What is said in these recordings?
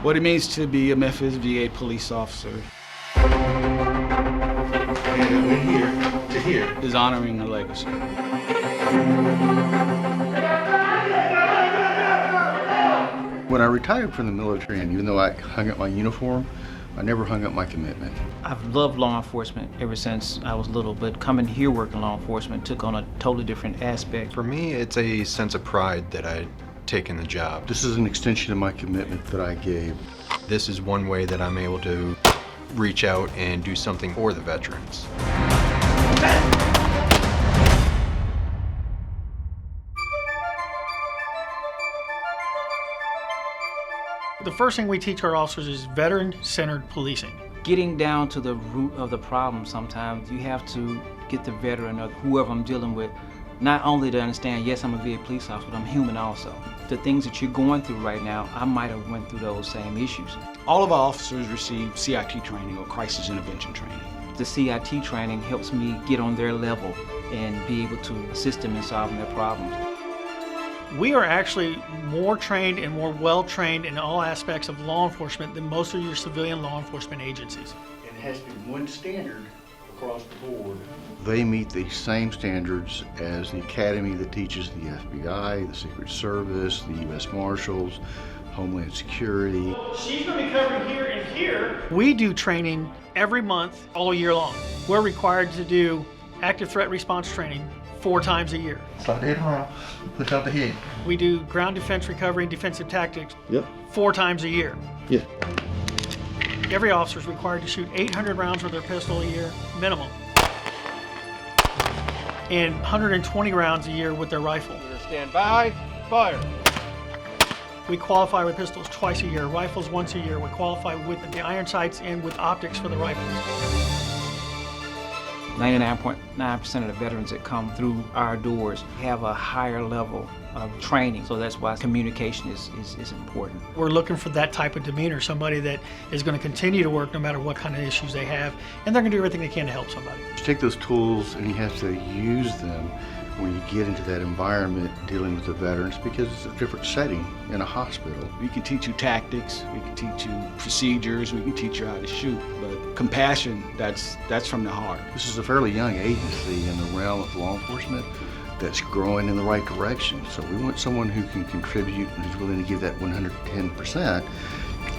what it means to be a Memphis VA police officer. And we're here to hear. Is honoring a legacy. When I retired from the military, and even though I hung up my uniform, I never hung up my commitment. I've loved law enforcement ever since I was little, but coming here working law enforcement took on a totally different aspect. For me, it's a sense of pride that I'd taken the job. This is an extension of my commitment that I gave. This is one way that I'm able to reach out and do something for the veterans. The first thing we teach our officers is veteran-centered policing. Getting down to the root of the problem sometimes, you have to get the veteran or whoever I'm dealing with, not only to understand, yes, I'm a VA police officer, but I'm human also. The things that you're going through right now, I might have went through those same issues. All of our officers receive CIT training or crisis intervention training. The CIT training helps me get on their level and be able to assist them in solving their problems. We are actually more trained and more well-trained in all aspects of law enforcement than most of your civilian law enforcement agencies. It has to be one standard across the board. They meet the same standards as the academy that teaches the FBI, the Secret Service, the U.S. Marshals, Homeland Security. She's going to be covering here and here. We do training every month, all year long. We're required to do active threat response training 4 times a year. Start the head around. Push out the head. We do ground defense recovery and defensive tactics 4 times a year. Yeah. Every officer is required to shoot 800 rounds with their pistol a year, minimum. And 120 rounds a year with their rifle. Stand by, fire. We qualify with pistols twice a year, rifles once a year. We qualify with the iron sights and with optics for the rifles. 99.9% of the veterans that come through our doors have a higher level of training, so that's why communication is important. We're looking for that type of demeanor, somebody that is going to continue to work no matter what kind of issues they have, and they're going to do everything they can to help somebody. You take those tools and you have to use them when you get into that environment dealing with the veterans, because it's a different setting in a hospital. We can teach you tactics, we can teach you procedures, we can teach you how to shoot, but compassion, that's from the heart. This is a fairly young agency in the realm of law enforcement that's growing in the right direction. So we want someone who can contribute and who's willing to give that 110%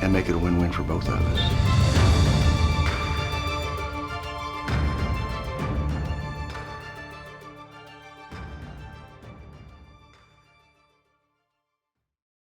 and make it a win-win for both of us.